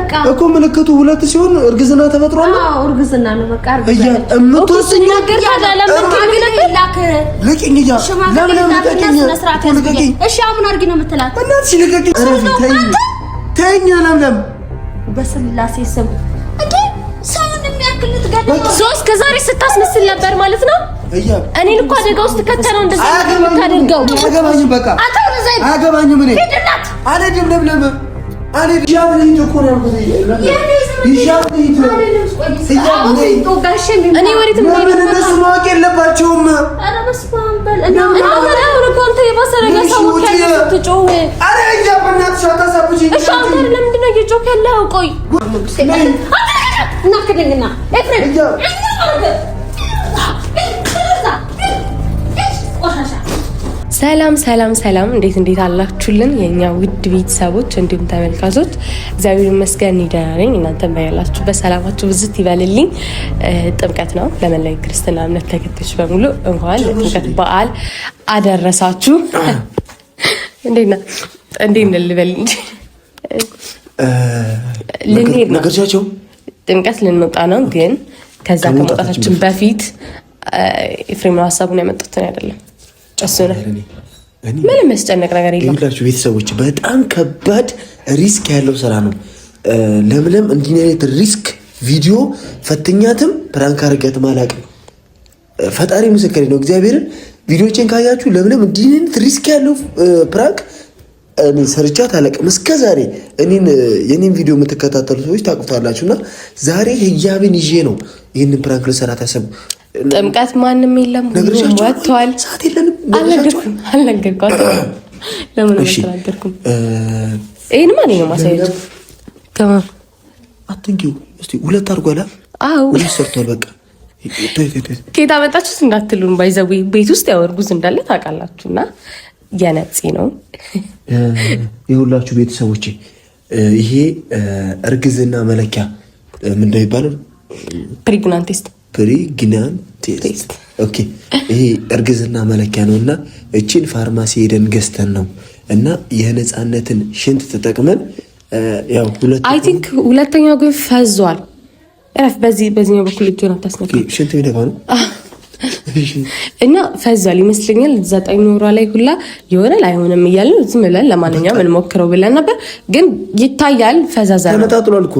በቃ እኮ ምልክቱ ሁለት ሲሆን እርግዝና ተፈጥሯል። አዎ እርግዝና ነው በቃ እርግዝና እምትወስኝ ነገር ታዳለ እሺ አሁን አርጊ ነው የምትላት እናትሽ ልቀቂ ተይኝ ለምለም በስላሴ ስም እንዴ ሰውን የሚያክል ትገደል ሶስት ከዛሬ ስታስመስል ነበር ማለት ነው እኔን እኮ አደጋ ውስጥ ከተነው እንደዛ ታደርገው አገባኝም በቃ አገባኝም እኔ አለድም ለምለም አለድ ያብለኝ ተኮር ያልኩት እኔ ወሪት ነው እነሱ ማወቅ የለባቸውም። ኧረ በስመ አብ በል እና አንተ የባሰረጋ ሰው ከትጮህ አረ ያበናት ሻታሳብጂ እሺ አንተ ለምንድን ነው እየጮህ ያለው? ቆይ እና ከደንግና ኤፍሬም ሰላም እንዴት አላችሁልን የኛ ውድ ቤተሰቦች እንዲሁም ተመልካቾች እግዚአብሔር ይመስገን ደህና ነኝ እናንተም ባያላችሁ በሰላማችሁ ብዝት ይበልልኝ ጥምቀት ነው ለመላው ክርስቲያን እምነት ተከታዮች በሙሉ እንኳን ለጥምቀት በዓል አደረሳችሁ እንዴት ልበል እንጂ ነገርቻቸው ጥምቀት ልንወጣ ነው ግን ከዛ ከመውጣታችን በፊት ኤፍሬም ሐሳቡን ያመጣት አይደለም እሱ ነው ምንም መስጨነቅ ነገር የለም። ይላችሁ ቤተሰቦች በጣም ከባድ ሪስክ ያለው ስራ ነው። ለምለም እንዲህ አይነት ሪስክ ቪዲዮ ፈተኛትም ፕራንክ አርጋት ማላቅ ፈጣሪ ምስክሬ ነው። እግዚአብሔርን ቪዲዮችን ካያችሁ ለምለም እንዲህ አይነት ሪስክ ያለው ፕራንክ እኔ ሰርቻት አላቅም እስከዛሬ። የኔን ቪዲዮ የምትከታተሉ ሰዎች ታውቁታላችሁና ዛሬ ህያብን ይዤ ነው ይህንን ፕራንክ ልሰራ ታሰቡ። ጥምቀት ማንም የለም ሁሉም ወጥቷል። ሰዓት የለንም አልነገርኳትም። ለምን አልተናገርኩም? ይሄን ማን ነው ማሳየው? ከማን አትንኪው እስቲ ሁለት አርጓላ ሁለት ሰርቷል። በቃ ከየት አመጣችሁት እንዳትሉን ባይዘው ቤት ውስጥ ያወርጉዝ እንዳለ ታውቃላችሁና የነፂ ነው የሁላችሁ ቤተሰቦቼ። ይሄ እርግዝና መለኪያ ምን ነው ይባላል? ፕሬግናንት ቴስት ኦኬ። ይሄ እርግዝና መለኪያ ነውና እቺን ፋርማሲ ሄደን ገዝተን ነው እና የነፃነትን ሽንት ተጠቅመን ያው አይ ቲንክ ሁለተኛው ግን ፈዟል። በዚህኛው በኩል እጁን አታስነካ ሽንት ቢደፋ ነው እና ፈዟል ይመስለኛል። 9 ወሯ ላይ ሁላ ይሆናል አይሆንም እያልን ዝም ብለን ለማንኛውም እንሞክረው ብለን ነበር። ግን ይታያል ፈዛዛ ነው ተነጣጥሏል እኮ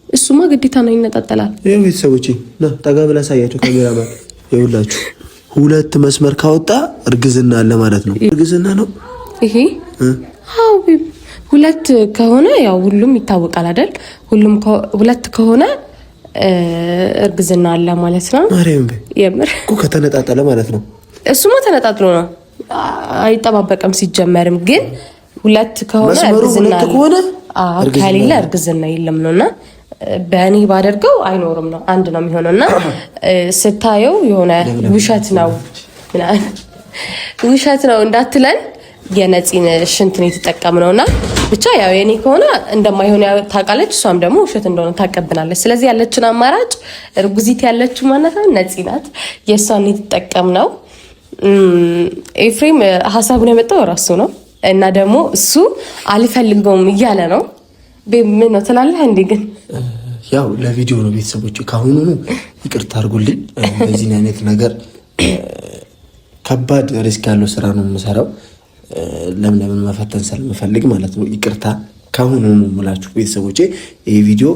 እሱማ ግዴታ ነው ይነጣጠላል። ይሄ ቤተሰቦቼ ና ጠጋ ብላ ሳያችሁ ካሜራማን ይኸውላችሁ ሁለት መስመር ካወጣ እርግዝና አለ ማለት ነው። እርግዝና ነው ይሄ አው ሁለት ከሆነ ያው ሁሉም ይታወቃል አይደል? ሁሉም ሁለት ከሆነ እርግዝና አለ ማለት ነው። ማርያም የምር እኮ ከተነጣጠለ ማለት ነው። እሱማ ተነጣጥሎ ነው አይጠባበቅም ሲጀመርም። ግን ሁለት ከሆነ እርግዝና ከሆነ ከሌለ እርግዝና የለም ነውና በእኔ ባደርገው አይኖርም ነው አንድ ነው የሚሆነውና ስታየው የሆነ ውሸት ነው እንዳትለን የነፂን ሽንት ነው የተጠቀምነውና ብቻ ያው የኔ ከሆነ እንደማይሆን ታውቃለች። እሷም ደግሞ ውሸት እንደሆነ ታቀብናለች። ስለዚህ ያለችን አማራጭ እርጉዚት ያለችው ማለት ነው ነፂ ናት። የእሷን የተጠቀምነው ኤፍሬም ሀሳቡን ያመጣው ራሱ ነው እና ደግሞ እሱ አልፈልገውም እያለ ነው። ምን ነው ትላለህ እንዴ? ግን ያው ለቪዲዮ ነው ቤተሰቦች፣ ካሁኑ ይቅርታ አድርጉልኝ። በዚህ አይነት ነገር ከባድ ሪስክ ያለው ስራ ነው የምሰራው። ለምን መፈተን ስለምፈልግ ማለት ነው። ይቅርታ ካሁኑ ነው ሙላችሁ ቤተሰቦቼ። ይሄ ቪዲዮ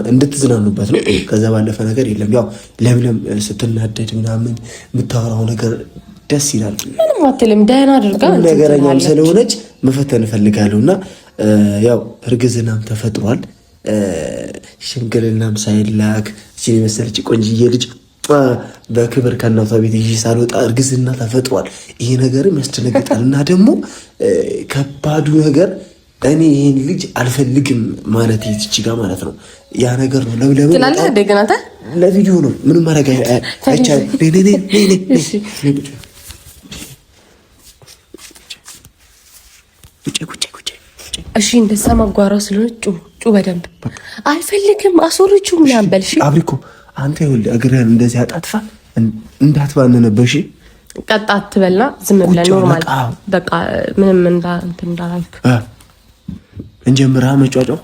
እንድትዝናኑበት ነው። ከዛ ባለፈ ነገር የለም። ያው ለምለም ስትናደድ ምናምን የምታወራው ነገር ደስ ይላል። ምንም አትልም። ደህና አድርጋ ነገረኛም ስለሆነች መፈተን እፈልጋለሁና ያው እርግዝናም ተፈጥሯል። ሽምግልናም ሳይላክ እቺን የመሰለች ቆንጅዬ ልጅ በክብር ከእናቷ ቤት ይዤ ሳልወጣ እርግዝና ተፈጥሯል። ይሄ ነገርም ያስደነግጣል። እና ደግሞ ከባዱ ነገር እኔ ይሄን ልጅ አልፈልግም ማለት ይችጋ ማለት ነው። ያ ነገር ነው ለምን ትላለህ? ደግናታ ለቪዲዮ ነው ምንም ማረጋ አይቻል እሺ እንደሰማ ጓራ ስለሆነ ጩ በደንብ አልፈልግም አሶሮቹ ምናምን በልሽ አብሪኮ አንተ ይኸውልህ እግርህን እንደዚህ አጣጥፋ እንዳትባነነበሽ ቀጣ አትበልና ዝም ብለህ ኖርማል በቃ ምንም እንዳላልክ እንጀምራ መጫጫው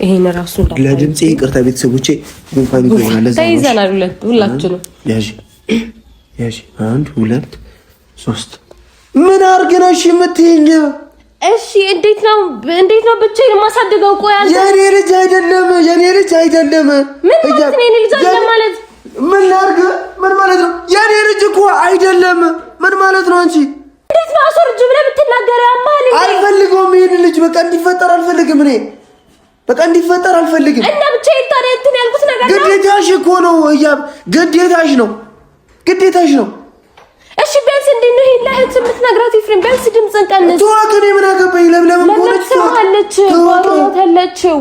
ይሄን ራሱ ለድምጼ ይቅርታ ቤተሰቦቼ ጉንፋን ይዞኛል ለዛ ተይዘናል ሁላችንም ያዥ 1 2 3 ምን አርገናሽ የምትይኝ እሺ እንዴት ነው ብቻዬን የማሳድገው ቆይ አንተ የኔ ልጅ አይደለም ምን ማለት ነው የኔ ልጅ አይደለም ማለት ምን ላርግ ምን ማለት ነው የኔ ልጅ እኮ አይደለም ምን ማለት ነው አንቺ እንዴት ነው አስወርጅ ብለህ ብትናገረው አማል አልፈልገውም ይሄን ልጅ በቃ እንዲፈጠር አልፈልግም እኔ በቃ እንዲፈጠር አልፈልግም እና ብቻዬን ታዲያ እንትን ያልኩት ነገር ነው ግዴታሽ እኮ ነው እያብ ግዴታሽ ነው እሺ ቢያንስ እንዴት ነው ይሄን ለእህት የምትነግራት ኤፍሬም ቢያንስ ድምፅን ቀንስ ተዋከኔ ምን አገባኝ ለምለም ቆነች ተዋለች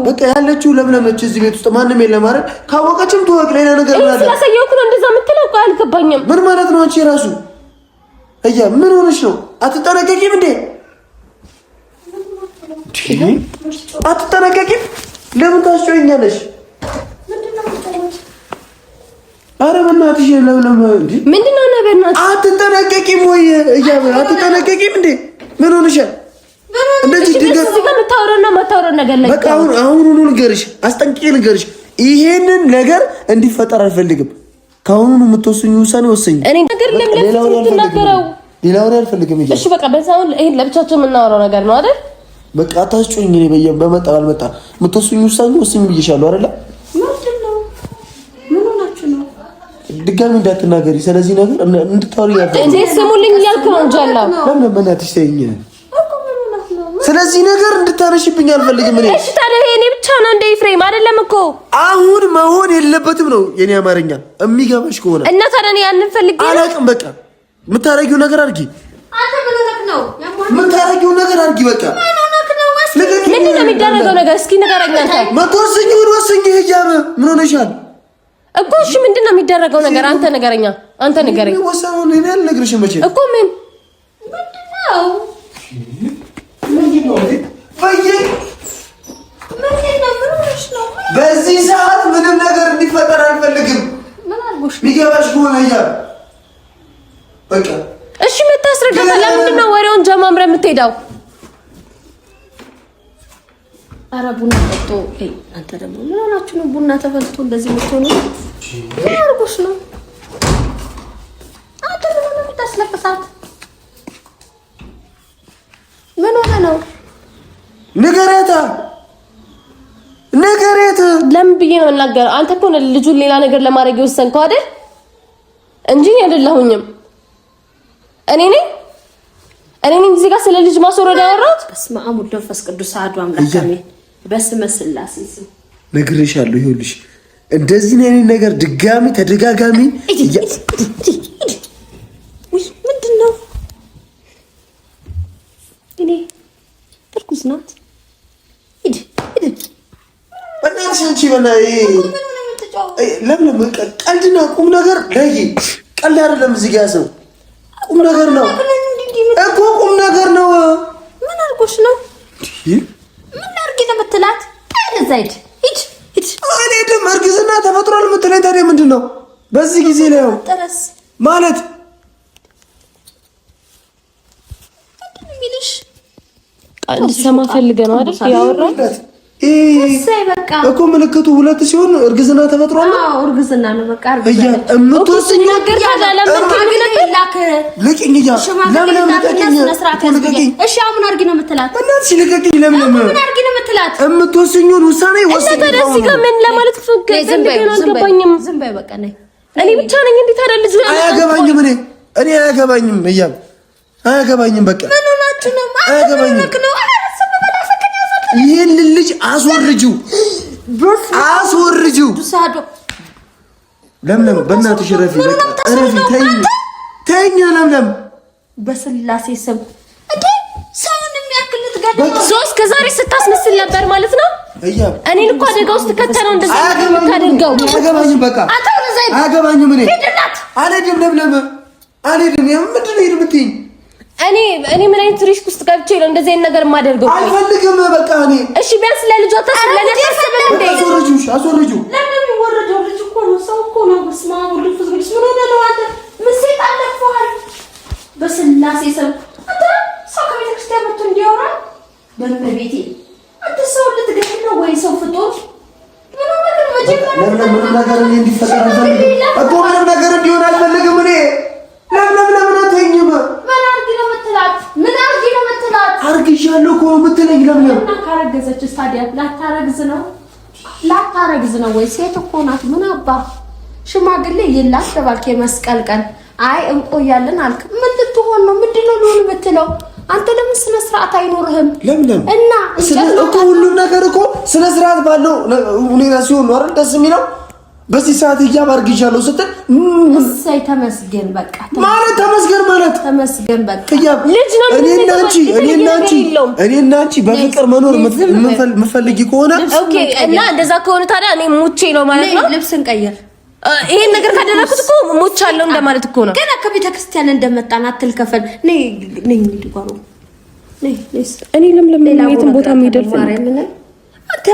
በቃ ያለችው ለምለም ነች እዚህ ቤት ውስጥ ማንንም የለም አይደል ካወቀችም ተዋክ ሌላ ነገር ማለት ነው ስላሳየውኩ ነው እንደዛ የምትለው ቆይ አልገባኝም ምን ማለት ነው አንቺ ራሱ እያብ ምን ሆነሽ ነው አትጠነቀቂም እንዴ አትጠነቀቂም ለምን ታስጮኛለሽ አረ በእናትሽ ለምለም እንዴ ምንድነው በእናትሽ አትጠነቀቂም ወይ እያብ አትጠነቀቂም እንዴ ምን ሆነሻል እንደዚህ ድንገት እዚህ ጋር የምታወራው ነገር ላይ በቃ አሁን ልንገርሽ አስጠንቅቄ ልንገርሽ ይሄንን ነገር እንዲፈጠር አልፈልግም ካሁኑ የምትወስኙ ውሳኔ ወሰኝ እኔ ነገር ለምን ትናገረው ሌላው አልፈልግም እያብ እሺ በቃ በዛው ይሄን ለብቻችን የምናወራው ነገር ነው አይደል በቃ አታስጮኝ እኔ በመጣ ባልመጣ የምትወስኙ ውሳኔ ወሰኝ ብዬሻለሁ አይደል ድጋሚ እንዳትናገሪ ስለዚህ ነገር እንድታወሪ ያለው እንዴ ስሙልኝ እያልኩ ነው እንጃላ ለምን በእናትሽ ተይኝ ስለዚህ ነገር እንድታነሽብኝ አልፈልግም እኔ እሺ ታዲያ እኔ ብቻ ነው እንደ ኤፍሬም አይደለም እኮ አሁን መሆን የለበትም ነው የኔ አማርኛ የሚገባሽ ከሆነ እና ታዲያ እኔ ያንን ፈልጌ አላውቅም በቃ የምታረጊው ነገር አድርጊ አንተ ምን ሆነህ ነው የምታረጊው ነገር አድርጊ በቃ ምንድን ነው የሚደረገው ነገር እስኪ ንገረኝ አንተ መተወሰኝውን ወሰኝ ህያብ ምን ሆነሻል እኮ እሺ ምንድን ነው የሚደረገው ነገር አንተ ንገረኛ አንተ ንገረኝ ወሰኑን እኔ አልነግርሽም መቼ እኮ ምን በዚህ ሰዓት ምንም ነገር እንዲፈጠር አልፈልግም ቢገባሽ ከሆነ ህያብ በቃ እሺ የምታስረዳው ለምንድን ነው ወሬውን ጀማምረህ የምትሄደው ኧረ ቡና ጠጡ አንተ ደግሞ ምን ሆናችሁ ነው ቡና ተፈልቶ እንደዚህ የምትሆኑ ምን አድርጎሽ ነው አንተ ምን የምታስለቅሳት ምን ሆነ ነው ንገረታ ለምን ብዬ ነው እናገር አንተ እኮ ነው ልጁን ሌላ ነገር ለማድረግ የወሰንከው አይደል እንጂ አይደለሁኝም እኔ ነኝ እዚህ ጋር ስለ ልጅ ማስወረድ ያወራሁት በስመ አብ ወወልድ ወመንፈስ ቅዱስ አሐዱ አምላክ አሜን በስመ ሥላሴ ስም ነግሬሻለሁ ይኸውልሽ እንደዚህ አይነት ነገር ድጋሚ ተደጋጋሚ ወይ ምንድነው እኔ ትርኩስ ናት ሂድ በእናትሽ አንቺ በላይ ለምን ቀልድና ቁም ነገር ለይ ቀልድ አይደለም እዚህ ጋር ሰው ቁም ነገር ነው እኮ ቁም ነገር ነው ምን አድርጎሽ ነው ምን አድርጊ ነው የምትላት እዛ ሂድ አልሄድም እርግዝና ተፈጥሯል የምትለኝ ታዲያ ምንድን ነው በዚህ ጊዜ ላይ ማለት ሚልሽ እንድትሰማ ፈልገህ ነው አይደል ያወራው እኮ ምልክቱ 2 ሲሆን እርግዝና ተፈጥሯል አዎ እርግዝና ነው በቃ እምትወስኝ ነገር ታላላም ታግለላክ ልቅኝ ለምን እሺ አሁን አድርጊ ነው የምትላት እናትሽ ልቀቂኝ ለምን አድርጊ ነው የምትላት የምትወስኙን ውሳኔ ወስኝ ተደስ ጋር ምን ለማለት ዝም በይ በቃ ነኝ እኔ ብቻ ነኝ እንዴ ታዲያ ልጅ አያገባኝም እኔ አያገባኝም እያብ አያገባኝም በቃ ምን ሆናችሁ ነው አያገባኝም ይሄን ልጅ አስወርጂው ለምለም በእናትሽ ረፊ ተይኝ ለምለም በስላሴ ስም እንዴ ሰውን የሚያክል ትገደል ሶስት ከዛሬ ስታስመስል ነበር ማለት ነው እኔን እኮ አደጋ ውስጥ ከተነው እንደዛ ታደርገው አያገባኝም በቃ አያገባኝም አልሄድም ለምለም አልሄድም ምንድን ነው የምትይኝ እኔ ምን አይነት ሪስክ ውስጥ ገብቼ ነው እንደዚህ አይነት ነገር የማደርገው አልፈልግም በቃ እሺ ቢያንስ ለልጇ ለነፈሰበ እንዴ አስወርጂው ለምን ይወረደው ልጅ እኮ ነው ሰው እኮ ነው በስመ አብ ወወልድ ወመንፈስ ቅዱስ ምን ሆነ ነው አንተ ምን ሰይጣን ለፈዋል በስላሴ ስም አንተ ሰው ከቤተ ክርስቲያን መጥቶ እንዲያወራ በእመቤቴ አንተ ሰው ልትገድል ነው ወይ ሰው ፍጡር ዞር ምንም ነገር እንዲፈጠር አልፈልግም እኮ ምንም ነገር እንዲሆን አልፈልግም እኔ ለምን አትይኝም? ምን አርጊ ነው የምትላት? አርግሻለሁ እኮ የምትለኝ ለምን? ካረገዘችስ ታዲያ ላታረግዝ ነው ወይ? ሴት እኮ ናት። ምን አባ ሽማግሌ ይላል ተባልክ የመስቀል ቀን አይ እንቆያለን አልክ። ምን ልትሆን ነው? ምንድነው ሊሆን የምትለው? አንተ ለምን ስነ ስርዓት አይኖርህም? ለምን እና እኮ ሁሉም ነገር እኮ ስነ ስርዓት ባለው ሁኔታ ሲሆን ነው አይደል ደስ የሚለው? በዚህ ሰዓት እያባርግሻለሁ ስትል እሰይ ተመስገን በቃ ማለት ተመስገን በቃ ልጅ ነው። እኔና አንቺ በፍቅር መኖር የምፈልጊ ከሆነ ኦኬ። እና እንደዛ ከሆነ ታዲያ እኔ ሙቼ ነው ማለት ነው። ልብስን ቀይር። ይሄን ነገር ካደረኩት እኮ ሞቻለሁ እንደማለት እኮ ነው። ገና ከቤተ ክርስቲያን እንደመጣን አትልከፈል። ነይ እንዲጓሩ እኔ ለምለም የትም ቦታ የሚደርስ አንተ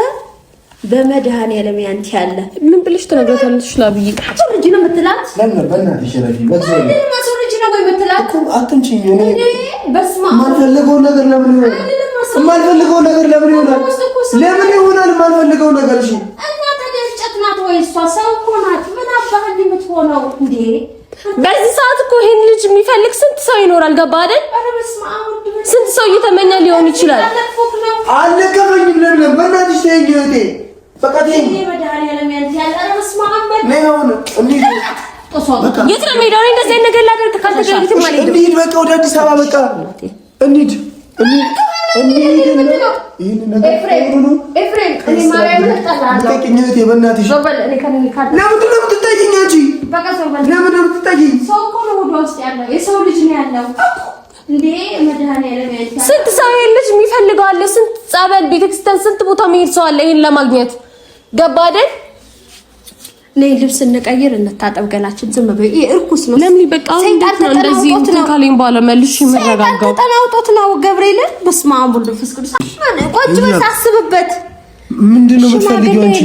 በመድኃኒዓለም ያንቺ ያለ ምን ብለሽ ተነግራታለሽ? ላብይ ልጅ ነው የምትላት ለምን በእናትሽ ረፊ ልጅ ነው ወይ የምትላት? አትንቺኝ። በስመ አብ የማልፈልገው ነገር ለምን ይሆናል? የማልፈልገው ነገር ለምን ይሆናል? የማልፈልገው ነገር እሺ እና ታዲያ እንጨት ናት ወይ እሷ? ሰው እኮ ናት። ምን አባህል የምትሆነው እንዴ? በዚህ ሰዓት እኮ ይሄን ልጅ የሚፈልግ ስንት ሰው ይኖራል? ገባ አይደል? ስንት ሰው እየተመኘ ሊሆን ይችላል። አልከፈኝም። ለምን በእናትሽ ተይኝ እህቴ። በቃ ተይኝ። የት ነው የምሄደው? እንደዚህ አይነት ነገር ላደርግ ካልተገኘት ማለት ነው። እንሂድ በቃ ወደ አዲስ አበባ በቃ እንሂድ። ስንት ሰው ይሄን ልጅ የሚፈልገው አለ። ስንት ጸበል፣ ቤተክርስቲያን፣ ስንት ቦታ መሄድ ሰው አለ ይሄን ለማግኘት። ገባ አይደል? ነይ ልብስ እንቀይር፣ እንታጠብ ገላችን። ዝም በይ፣ ይሄ እርኩስ ነው። ለምን በቃው እንደዚህ እንትን ካለኝ በኋላ መልሽ ይመረጋጋው። ተጠናውቶት ነው ገብርኤል። በስመ አብ ወወልድ ወመንፈስ ቅዱስ። ቆንጆ ሳስብበት ምንድነው የምትፈልጊው አንቺ?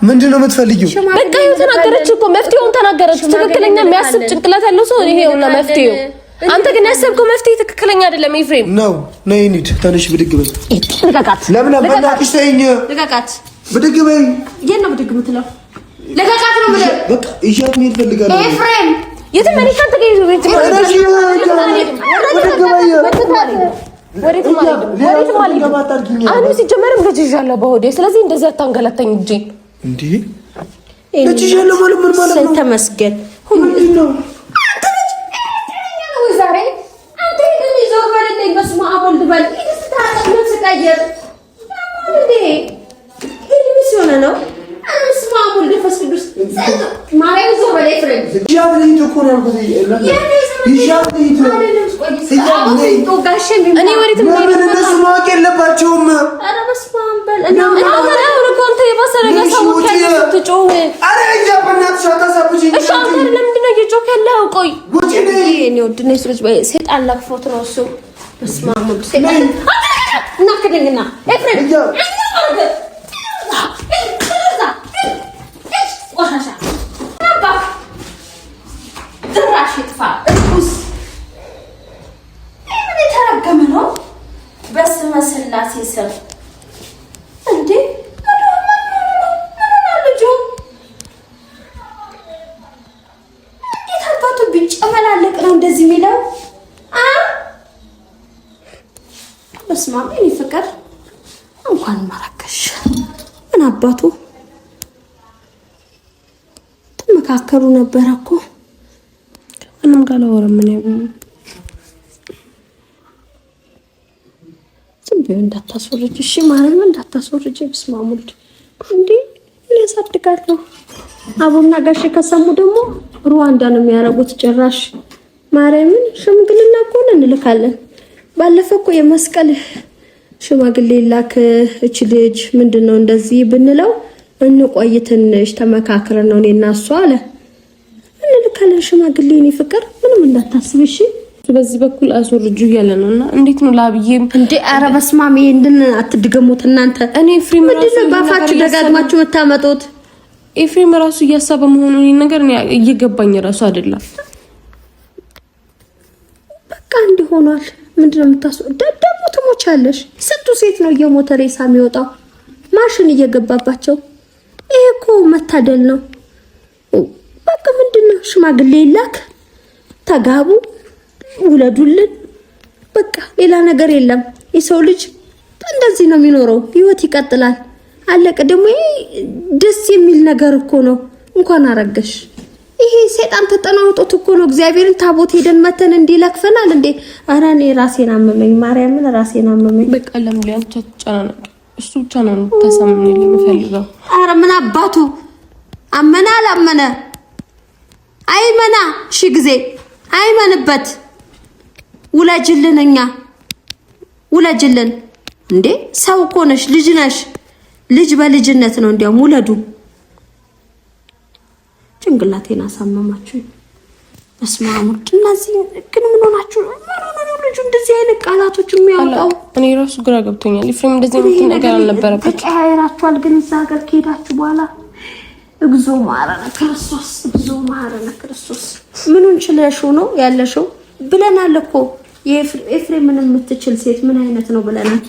ምንድነው የምትፈልጊው? በቃ ይኸው ተናገረች እኮ መፍትሄውን ተናገረች። ትክክለኛ የሚያስብ ጭንቅላት ያለው ሰው ይሄውና መፍትሄው። አንተ ግን ያሰብከው መፍትሄ ትክክለኛ አይደለም ኤፍሬም። ነው ነይ እንሂድ። ተነሽ ብድግ በይ። ልቀቃት። ለምን በእናትሽ ተይኝ። ልቀቃት። ብድግ በይ። የት ነው ብድግ የምትለው? ልቀቃት ነው የምልህ። በቃ ይሻት መሄድ ፈልጋለሁ ኤፍሬም። የት መሪካን ተገይዞ ቤት ብድግ በይ። አሁን ሲጀመርም ልጅ ይዣለሁ በሆዴ። ስለዚህ እንደዚህ አታንገላታኝ እንጂ እንዴ ልጅ ይዣለሁ ማለት ምን ማለት ነው? ተመስገን ሁሉ ነው። አንተ ልጅ ነው ዛሬ አንተ ልጅ ዞር በለኝ። በስመ አብ ወልድ በል ይስተታተም ስቀየር እንዴ ይልምስ ሆነ ነው። በስመ አብ ወልድ መንፈስ ቅዱስ ማርያም ዞር በለኝ። ፍሬም ይሻለኝ እኮ ነው ያልኩት። ይሻለኝ እኔ ወዴት ምን እነሱ ማወቅ የለባቸውም። ኧረ በስመ አብ በል እና አንተ የባሰ ነገር ሰው ትጮህ። ኧረ እንጃ በእናትሽ አታሳብጂኝ። እሺ አንተ ለምንድን ነው እየጮህ ያለኸው? ቆይ ውጪ ነይ። እኔ ወድ ነኝ ስለዚህ ሰይጣን ለክፎት ነው እሱ። በስመ አብ ወልድ ሰይጣን እና ከደኝና ኤፍሬም ቆሻሻ አባ ድራሽ ይጥፋ እርኩስ ምን የተረገመ ነው። በስመ ስላሴ ስም እንዴ ልጁ እንዴት አባቱ ቢጨመላለቅ ነው እንደዚህ የሚለው? በስመ አብ የእኔ ፍቅር እንኳን ማረከሽ። ምን አባቱ ተመካከሩ ነበር እኮ ምንም ጋር አላወራም። ምን ያው ዝም ብዬ እንዳታስወርጅ እሺ፣ ማርያም እንዳታስወርጅ። በስመ አብ ወልድ እንዴ ምን ያሳድጋለሁ። አቡና ጋሼ ከሰሙ ደግሞ ሩዋንዳ ነው የሚያረጉት። ጭራሽ ማርያምን ሽምግልና እኮ እንልካለን። ባለፈው እኮ የመስቀል ሽማግሌ ላክ እቺ ልጅ ምንድነው እንደዚህ ብንለው እንቆይ ትንሽ ተመካክረን ነው እኔና እሱ አለ። እንልካለን ሽማግሌ። እኔ ፍቅር ምንም እንዳታስብ እሺ። በዚህ በኩል አስወርጁ እያለ ነውና እንዴት ነው ላብዬም እንዴ? ኧረ በስመ አብ ይሄንን አትድገሙት እናንተ። እኔ ኤፍሬም ምንድነው ባፋችሁ ደጋግማችሁ የምታመጡት? ኤፍሬም ራሱ እያሰበ መሆኑን ይሄን ነገር እየገባኝ ራሱ አይደለም። በቃ እንዲህ ሆኗል። ምንድነው የምታስወ ደግሞ ትሞቻለሽ። ስንቱ ሴት ነው እየሞተ ሬሳ የሚወጣው? ማሽን እየገባባቸው። ይሄ እኮ መታደል ነው። በቃ ምንድነው ሽማግሌ ይላክ፣ ተጋቡ፣ ውለዱልን። በቃ ሌላ ነገር የለም። የሰው ልጅ እንደዚህ ነው የሚኖረው። ህይወት ይቀጥላል። አለቀ። ደግሞ ደስ የሚል ነገር እኮ ነው። እንኳን አረገሽ። ይሄ ሰይጣን ተጠናውጦት እኮ ነው። እግዚአብሔርን ታቦት ሄደን መተን እንዲለክፈናል እንዴ? ኧረ እኔ ራሴን አመመኝ፣ ማርያምን ራሴን አመመኝ። በቃ ለምን ያንተ ተጨናነቅ? እሱ ብቻ ነው ተሰምነኝ የምፈልገው። ኧረ ምን አባቱ አመና አላመነ አይመና። እሺ ጊዜ አይመንበት። ውለጅልን፣ እኛ ውለጅልን እንዴ። ሰው እኮ ነሽ፣ ልጅ ነሽ። ልጅ በልጅነት ነው። እንዲያውም ውለዱ። ጭንቅላቴን አሳመማችሁ። መስማሙት እነዚህ ግን ምን ሆናችሁ? ልጁ እንደዚህ አይነት ቃላቶች የሚያወጣው እኔ ራሱ ግራ ገብቶኛል። ኤፍሬም እንደዚህ አይነት ነገር አልነበረበት። ተቀያይራችኋል። ግን እዛ ሀገር ከሄዳችሁ በኋላ እግዚኦ መሐረነ ክርስቶስ፣ እግዚኦ መሐረነ ክርስቶስ። ምኑን ችለሽው ነው ያለሽው ብለናል እኮ። የኤፍሬምን የምትችል ሴት ምን አይነት ነው ብለናል።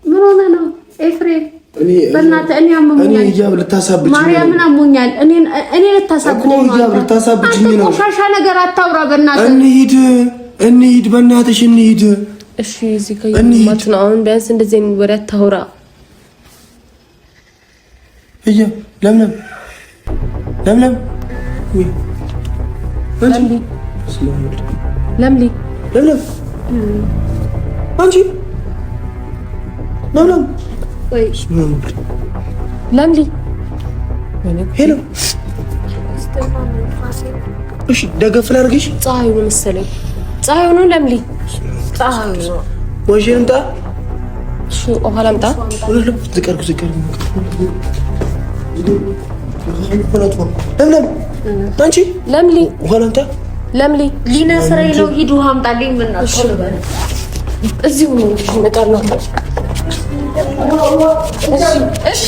ምን ሆነ ነው ኤፍሬም? በእናትህ እኔ አሞኛል። እያብ ልታሳብጅኝ ነው። ማርያምን አሞኛል። እኔ ልታሳብጅኝ ነው። እያብ ልታሳብጅኝ ነው። ቆሻሻ ነገር አታውራ በእናትህ። እንሂድ በእናትሽ እንሂድ። እሺ እዚህ ከይማት ነው አሁን ቢያንስ እንደዚህ ወሬ አታውራ። እያብ ለምለም ወይ ለምለም አንቺ ለምለም ወይ ለምሊ ሄሎ፣ እሺ ደገፍ ላድርግሽ። ፀሐዩ ነው መሰለኝ። ፀሐዩ ነው ለምሊ፣ ፀሐዩ ነው። ወይሽ ልምጣ? እሺ ውሃ ላምጣ? ዝቀርኩ ለምለም አንቺ ለምሊ ውሃ ላምጣ? ለምሊ ሊነስረኝ ነው። ሂድ ውሃ አምጣልኝ። ምን ነው እዚሁ ነው እመጣለሁ። እሺ